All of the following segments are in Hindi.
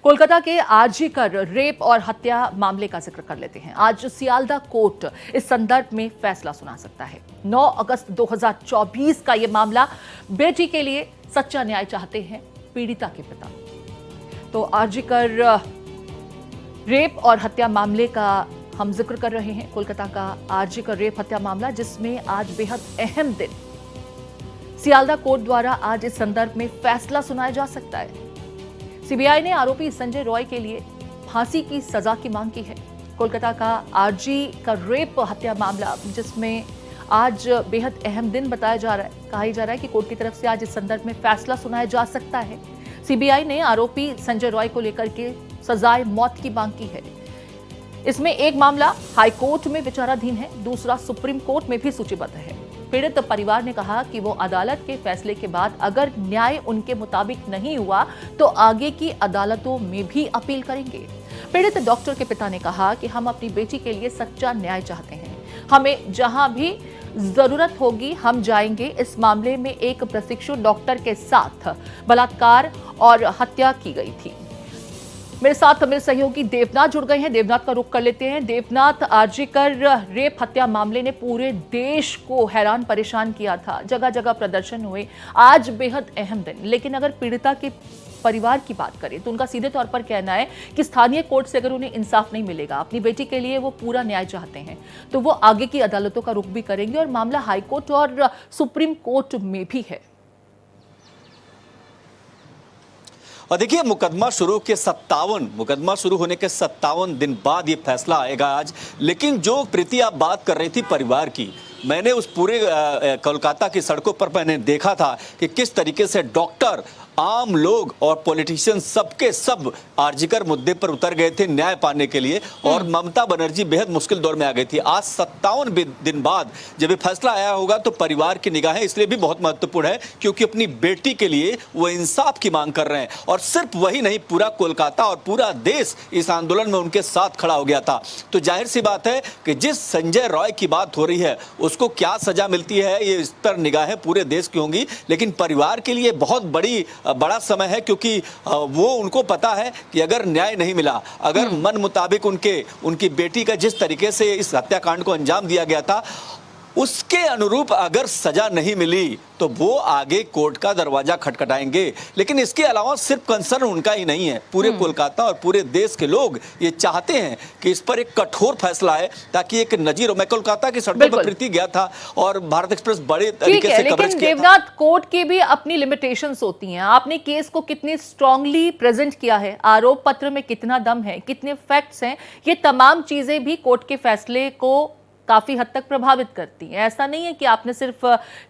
कोलकाता के आरजी कर रेप और हत्या मामले का जिक्र कर लेते हैं। आज सियालदा कोर्ट इस संदर्भ में फैसला सुना सकता है। 9 अगस्त 2024 का यह मामला। बेटी के लिए सच्चा न्याय चाहते हैं पीड़िता के पिता। तो आरजी कर रेप और हत्या मामले का हम जिक्र कर रहे हैं। कोलकाता का आरजी कर रेप हत्या मामला, जिसमें आज बेहद अहम दिन सियालदा कोर्ट द्वारा आज इस संदर्भ में फैसला सुनाया जा सकता है। सीबीआई ने आरोपी संजय रॉय के लिए फांसी की सजा की मांग की है। कोलकाता का आरजी का रेप हत्या मामला, जिसमें आज बेहद अहम दिन बताया जा रहा है। कहा जा रहा है कि कोर्ट की तरफ से आज इस संदर्भ में फैसला सुनाया जा सकता है। सीबीआई ने आरोपी संजय रॉय को लेकर के सजाए मौत की मांग की है। इसमें एक मामला हाईकोर्ट में विचाराधीन है, दूसरा सुप्रीम कोर्ट में भी सूचीबद्ध है। पीड़ित परिवार ने कहा कि वो अदालत के फैसले के बाद अगर न्याय उनके मुताबिक नहीं हुआ तो आगे की अदालतों में भी अपील करेंगे। पीड़ित डॉक्टर के पिता ने कहा कि हम अपनी बेटी के लिए सच्चा न्याय चाहते हैं। हमें जहां भी जरूरत होगी हम जाएंगे। इस मामले में एक प्रशिक्षु डॉक्टर के साथ बलात्कार और हत्या की गई थी। मेरे साथ मेरे सहयोगी देवनाथ जुड़ गए हैं। देवनाथ का रुख कर लेते हैं। देवनाथ, आरजी कर रेप हत्या मामले ने पूरे देश को हैरान परेशान किया था। जगह जगह प्रदर्शन हुए। आज बेहद अहम दिन, लेकिन अगर पीड़िता के परिवार की बात करें तो उनका सीधे तौर पर कहना है कि स्थानीय कोर्ट से अगर उन्हें इंसाफ नहीं मिलेगा, अपनी बेटी के लिए वो पूरा न्याय चाहते हैं, तो वो आगे की अदालतों का रुख भी करेंगे। और मामला हाईकोर्ट और सुप्रीम कोर्ट में भी है। और देखिए, मुकदमा शुरू होने के 57 दिन बाद ये फैसला आएगा आज। लेकिन जो प्रीति आप बात कर रही थी परिवार की, मैंने उस पूरे कोलकाता की सड़कों पर मैंने देखा था कि किस तरीके से डॉक्टर, आम लोग और पॉलिटिशियन सबके सब आरजीकर मुद्दे पर उतर गए थे न्याय पाने के लिए। और ममता बनर्जी बेहद मुश्किल दौर में आ गई थी। आज 57 दिन बाद जब ये फैसला आया होगा तो परिवार की निगाहें इसलिए भी बहुत महत्वपूर्ण है क्योंकि अपनी बेटी के लिए वो इंसाफ की मांग कर रहे हैं। और सिर्फ वही नहीं, पूरा कोलकाता और पूरा देश इस आंदोलन में उनके साथ खड़ा हो गया था। तो जाहिर सी बात है कि जिस संजय रॉय की बात हो रही है उसको क्या सजा मिलती है, ये इस पर निगाहें पूरे देश की होंगी। लेकिन परिवार के लिए बहुत बड़ा समय है क्योंकि वो उनको पता है कि अगर न्याय नहीं मिला, अगर मन मुताबिक उनकी बेटी का जिस तरीके से इस हत्याकांड को अंजाम दिया गया था उसके अनुरूप अगर सजा नहीं मिली तो वो आगे कोर्ट का दरवाजा खटखटाएंगे। लेकिन इसके अलावा सिर्फ कंसर्न उनका ही नहीं है, पूरे कोलकाता और पूरे देश के लोग ये चाहते हैं कि इस पर एक कठोर फैसला आए ताकि एक नजीर हो। मैं कोलकाता की सड़कों पर प्रीति गया था और भारत एक्सप्रेस बड़े तरीके से कवरेज किया था। देवनाथ, कोर्ट की भी अपनी लिमिटेशंस होती हैं। आपने केस को कितनी स्ट्रांगली प्रेजेंट किया है, आरोप पत्र में कितना दम है, कितने फैक्ट्स हैं, ये तमाम चीजें भी कोर्ट के फैसले को काफी हद तक प्रभावित करती हैं। ऐसा नहीं है कि आपने सिर्फ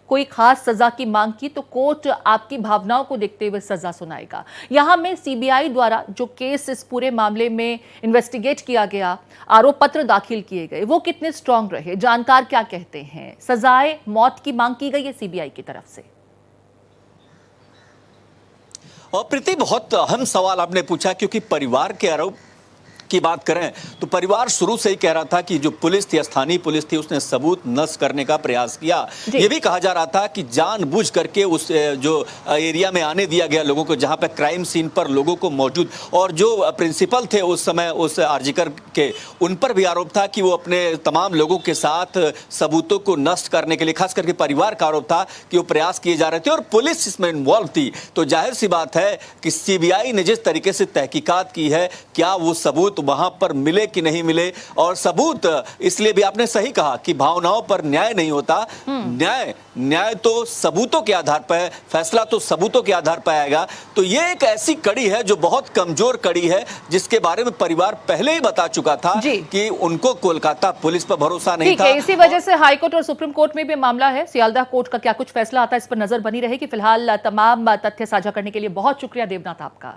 कोई खास सजा की मांग की तो कोर्ट आपकी भावनाओं को देखते हुए सजा सुनाएगा। यहां में सीबीआई द्वारा जो केस इस पूरे मामले में इन्वेस्टिगेट किया गया, आरोप पत्र दाखिल किए गए, वो कितने स्ट्रांग रहे, जानकार क्या कहते हैं? सजाए मौत की मांग की गई है सीबीआई की तरफ से। और प्रीति, बहुत अहम सवाल आपने पूछा क्योंकि परिवार के आरोप की बात करें तो परिवार शुरू से ही कह रहा था कि जो पुलिस थी, स्थानीय पुलिस थी, उसने सबूत नष्ट करने का प्रयास किया। ये भी कहा जा रहा था कि जानबूझ करके उस जो एरिया में आने दिया गया लोगों को, जहां पे क्राइम सीन पर लोगों को मौजूद, और जो प्रिंसिपल थे उस समय उस आरजीकर के, उन पर भी आरोप था कि वो अपने तमाम लोगों के साथ सबूतों को नष्ट करने के लिए, खास करके परिवार का आरोप था कि वो प्रयास किए जा रहे थे और पुलिस इसमें इन्वॉल्व थी। तो जाहिर सी बात है कि सीबीआई ने जिस तरीके से तहकीकात की है, क्या वो सबूत वहां पर मिले कि नहीं मिले। और सबूत, इसलिए भी आपने सही कहा कि भावनाओं पर न्याय नहीं होता। न्याय तो सबूतों के आधार पर है, फैसला तो सबूतों के आधार पर आएगा। तो ये एक ऐसी कड़ी है जो बहुत कमजोर कड़ी है, जिसके बारे में परिवार पहले ही बता चुका था कि उनको कोलकाता पुलिस पर भरोसा नहीं था। इसी वजह से हाईकोर्ट और सुप्रीम कोर्ट में भी मामला है। सियालदा कोर्ट का क्या कुछ फैसला आता है, इस पर नजर बनी रहेगी। फिलहाल तमाम तथ्य साझा करने के लिए बहुत शुक्रिया देवनाथ आपका।